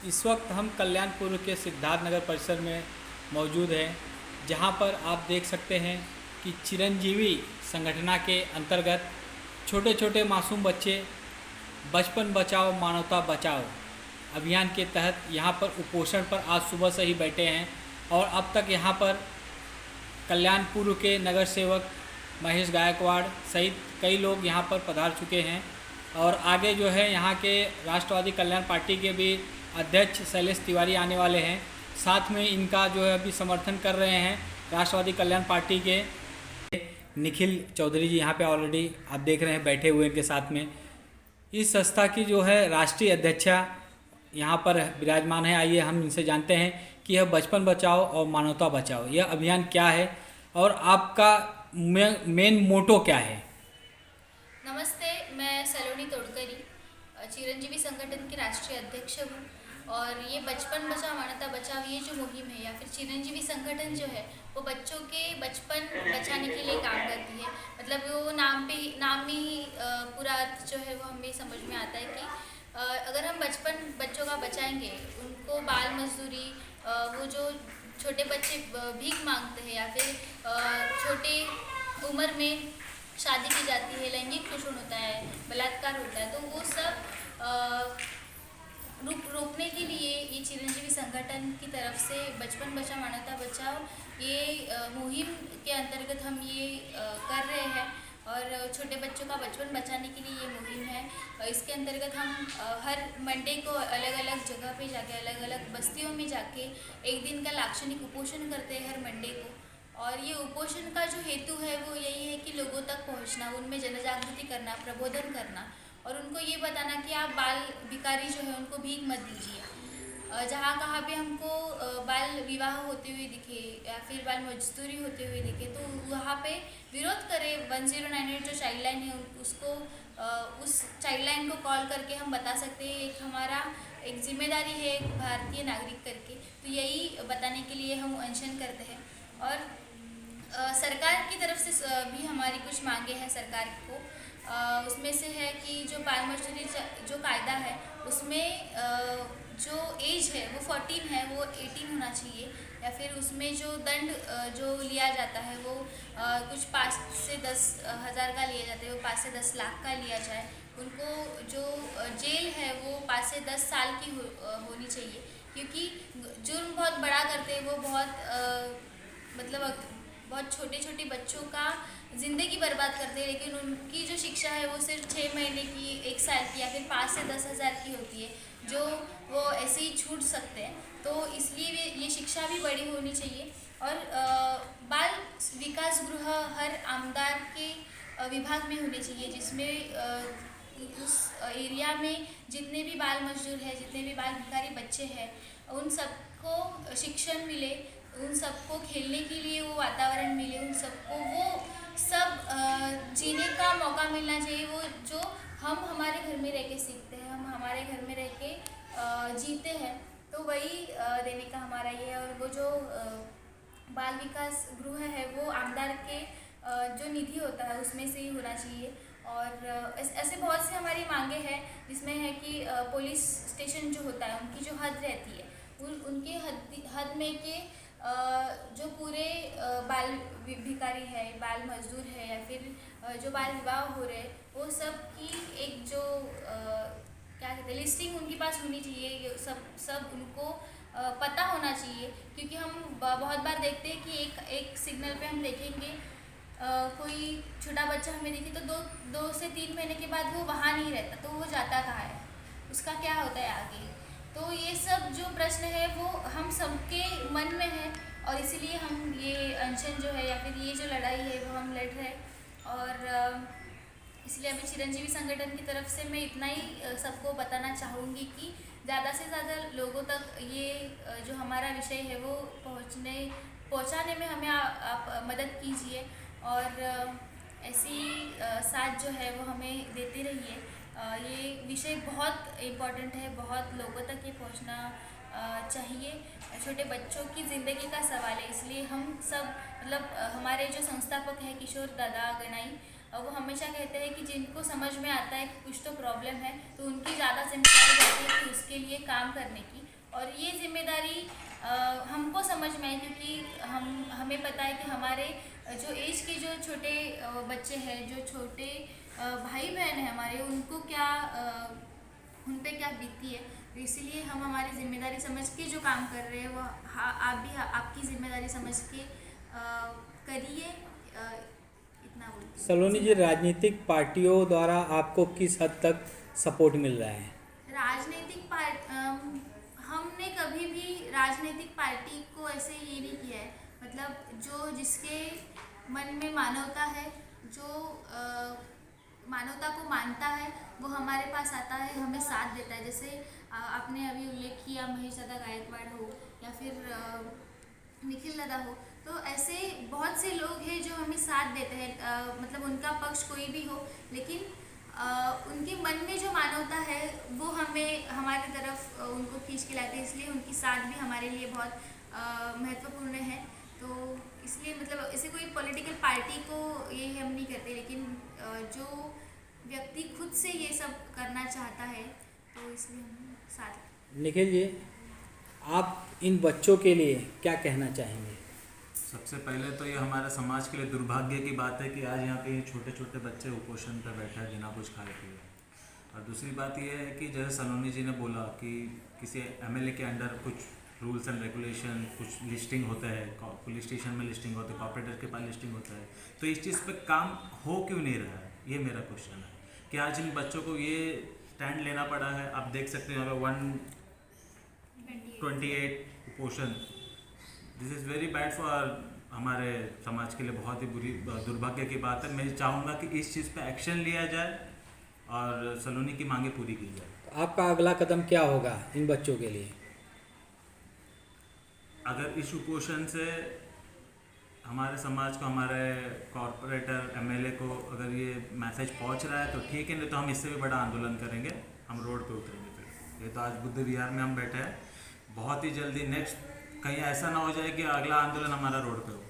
इस वक्त हम कल्याणपुर के सिद्धार्थ नगर परिसर में मौजूद हैं, जहां पर आप देख सकते हैं कि चिरंजीवी संगठना के अंतर्गत छोटे छोटे मासूम बच्चे बचपन बचाओ मानवता बचाओ अभियान के तहत यहां पर कुपोषण पर आज सुबह से ही बैठे हैं। और अब तक यहां पर कल्याणपुर के नगर सेवक महेश गायकवाड़ सहित कई लोग यहां पर पधार चुके हैं। और आगे जो है यहाँ के राष्ट्रवादी कल्याण पार्टी के भी अध्यक्ष शैलेश तिवारी आने वाले हैं। साथ में इनका जो है अभी समर्थन कर रहे हैं राष्ट्रवादी कल्याण पार्टी के निखिल चौधरी जी, यहाँ पे ऑलरेडी आप देख रहे हैं बैठे हुए इनके साथ में। इस संस्था की जो है राष्ट्रीय अध्यक्षा यहाँ पर विराजमान है। आइए हम इनसे जानते हैं कि यह बचपन बचाओ और मानवता बचाओ यह अभियान क्या है और आपका मेन मोटो क्या है। नमस्ते, मैं सलोनी तोड़करी चिरंजीवी संगठन की राष्ट्रीय अध्यक्ष हूँ। और ये बचपन बचाओ मानवता बचाओ ये जो मुहिम है या फिर चिरंजीवी संगठन जो है वो बच्चों के बचपन बचाने के लिए काम करती है। मतलब वो नाम में ही पूरा अर्थ जो है वो हमें समझ में आता है कि अगर हम बचपन बच्चों का बचाएंगे, उनको बाल मजदूरी, वो जो छोटे बच्चे भीख मांगते हैं या फिर छोटे उम्र में शादी की जाती है, लैंगिक शोषण होता है, बलात्कार होता है, तो वो सब रोकने के लिए ये चिरंजीवी संगठन की तरफ से बचपन बचाओ मानवता बचाओ ये मुहिम के अंतर्गत हम ये कर रहे हैं। और छोटे बच्चों का बचपन बचाने के लिए ये मुहिम है। इसके अंतर्गत हम हर मंडे को अलग अलग जगह पे जाके, अलग अलग बस्तियों में जाके एक दिन का लाक्षणिक कुपोषण करते हैं हर मंडे को। और ये कुपोषण का जो हेतु है वो यही है कि लोगों तक पहुंचना, उनमें जनजागृति करना, प्रबोधन करना और उनको ये बताना कि आप बाल भिखारी जो है उनको भीख मत दीजिए। जहाँ कहाँ पे हमको बाल विवाह होते हुए दिखे या फिर बाल मजदूरी होते हुए दिखे तो वहाँ पे विरोध करें। 1098 जो चाइल्ड लाइन है उसको उस चाइल्ड लाइन को कॉल करके हम बता सकते हैं। एक हमारा एक जिम्मेदारी है एक भारतीय नागरिक करके, तो यही बताने के लिए हम अनशन करते हैं। और सरकार की तरफ से भी हमारी कुछ मांगे हैं सरकार को। उसमें से है कि जो बाल मजदूरी जो कायदा है उसमें जो एज है वो 14 है, वो 18 होना चाहिए। या फिर उसमें जो दंड जो लिया जाता है वो कुछ 5 से 10 हज़ार का लिया जाता है, वो 5 से 10 लाख का लिया जाए। उनको जो जेल है वो 5 से 10 साल की होनी चाहिए, क्योंकि जुर्म बहुत बड़ा करते हैं वो, मतलब बहुत छोटे छोटे बच्चों का ज़िंदगी बर्बाद करते हैं। लेकिन उनकी जो शिक्षा है वो सिर्फ 6 महीने की, 1 साल की या फिर 5 से 10 हज़ार की होती है, जो वो ऐसे ही छूट सकते हैं। तो इसलिए ये शिक्षा भी बड़ी होनी चाहिए। और बाल विकास गृह हर आमदार के विभाग में होने चाहिए, जिसमें उस एरिया में जितने भी बाल मजदूर हैं, जितने भी बाल भिखारी बच्चे हैं, उन सबको शिक्षण मिले, उन सबको खेलने के लिए वो वातावरण मिले, उन सबको वो सब जीने का मौका मिलना चाहिए। वो जो हम हमारे घर में रह के सीखते हैं, हम हमारे घर में रह के जीते हैं, तो वही देने का हमारा ये है। और वो जो बाल विकास गृह है वो आमदार के जो निधि होता है उसमें से ही होना चाहिए। और ऐसे बहुत सी हमारी मांगे हैं, जिसमें है कि पुलिस स्टेशन जो होता है उनकी जो हद रहती है उनके हद में के जो पूरे बाल भिखारी है, बाल मजदूर है या फिर जो बाल विवाह हो रहे हैं वो सब की एक जो क्या कहते हैं लिस्टिंग उनके पास होनी चाहिए। ये सब उनको पता होना चाहिए, क्योंकि हम बहुत बार देखते हैं कि एक सिग्नल पे हम देखेंगे कोई छोटा बच्चा हमें देखे तो 2 से 3 महीने के बाद वो वहाँ नहीं रहता, तो वो जाता कहाँ है, उसका क्या होता है आगे। तो ये सब जो प्रश्न है वो हम सबके मन में है और इसीलिए हम ये अनशन जो है या फिर ये जो लड़ाई है वो हम लड़ रहे हैं। और इसलिए अभी चिरंजीवी संगठन की तरफ से मैं इतना ही सबको बताना चाहूँगी कि ज़्यादा से ज़्यादा लोगों तक ये जो हमारा विषय है वो पहुँचाने में हमें आप मदद कीजिए। और ऐसी साथ जो है वो हमें देते रहिए। ये विषय बहुत इम्पॉर्टेंट है, बहुत लोगों तक ये पहुंचना चाहिए। छोटे बच्चों की ज़िंदगी का सवाल है, इसलिए हम सब मतलब हमारे जो संस्थापक हैं किशोर दादा गनाई, वो हमेशा कहते हैं कि जिनको समझ में आता है कि कुछ तो प्रॉब्लम है तो उनकी ज़्यादा जिम्मेदारी रहती है कि उसके लिए काम करने की। और ये जिम्मेदारी हमको समझ में आई, क्योंकि हमें पता है कि हमारे जो एज के जो छोटे बच्चे हैं, जो छोटे भाई बहन हैं हमारे, उनको क्या उन पे क्या बीतती है। तो इसीलिए हम हमारी जिम्मेदारी समझ के जो काम कर रहे हैं वो आप भी आपकी जिम्मेदारी समझ के करिए। इतना बोलती हूँ। सलोनी जी, राजनीतिक पार्टियों द्वारा आपको किस हद तक सपोर्ट मिल रहा है? राजनीतिक हमने कभी भी राजनीतिक पार्टी को ऐसे ये नहीं किया है। मतलब जो जिसके मन में मानवता है, जो मानवता को मानता है, वो हमारे पास आता है, हमें साथ देता है। जैसे आपने अभी उल्लेख किया महेश दादा गायकवाड़ हो या फिर निखिल दादा हो, तो ऐसे बहुत से लोग हैं जो हमें साथ देते हैं। मतलब उनका पक्ष कोई भी हो, लेकिन उनके मन में जो मानवता है वो हमें हमारी तरफ उनको खींच के लाते हैं। इसलिए उनकी साथ भी हमारे लिए बहुत महत्वपूर्ण है। तो इसलिए मतलब इसे कोई पॉलिटिकल पार्टी को ये हम नहीं करते, लेकिन जो व्यक्ति खुद से ये सब करना चाहता है तो इसलिए हम साथ। निखिल जी, आप इन बच्चों के लिए क्या कहना चाहेंगे? सबसे पहले तो ये हमारे समाज के लिए दुर्भाग्य की बात है कि आज यहाँ पे छोटे छोटे बच्चे कुपोषण पर बैठे हैं बिना कुछ खाए पिए। और दूसरी बात ये है कि जैसे सलोनी जी ने बोला कि किसी एमएलए के अंडर कुछ रूल्स एंड रेगुलेशन, कुछ लिस्टिंग होता है, पुलिस स्टेशन में लिस्टिंग होता है, कॉर्पोरेटर के पास लिस्टिंग होता है, तो इस चीज़ पे काम हो क्यों नहीं रहा है, ये मेरा क्वेश्चन है। कि आज इन बच्चों को ये स्टैंड लेना पड़ा है। आप देख सकते हैं यहाँ पे 128 कुपोषण। This is very bad for हमारे समाज के लिए, बहुत ही बुरी दुर्भाग्य की बात है। मैं चाहूँगा कि इस चीज़ पे एक्शन लिया जाए और सलोनी की मांगे पूरी की जाए। तो आपका अगला कदम क्या होगा इन बच्चों के लिए? अगर इस कुपोषण से हमारे समाज को, हमारे कॉर्पोरेटर एमएलए को अगर ये मैसेज पहुंच रहा है तो ठीक है, नहीं तो हम इससे भी बड़ा आंदोलन करेंगे, हम रोड पे उतरेंगे। फिर ये तो आज बुद्ध विहार में हम बैठे हैं, बहुत ही जल्दी नेक्स्ट कहीं ऐसा ना हो जाए कि अगला आंदोलन हमारा रोड पे हो।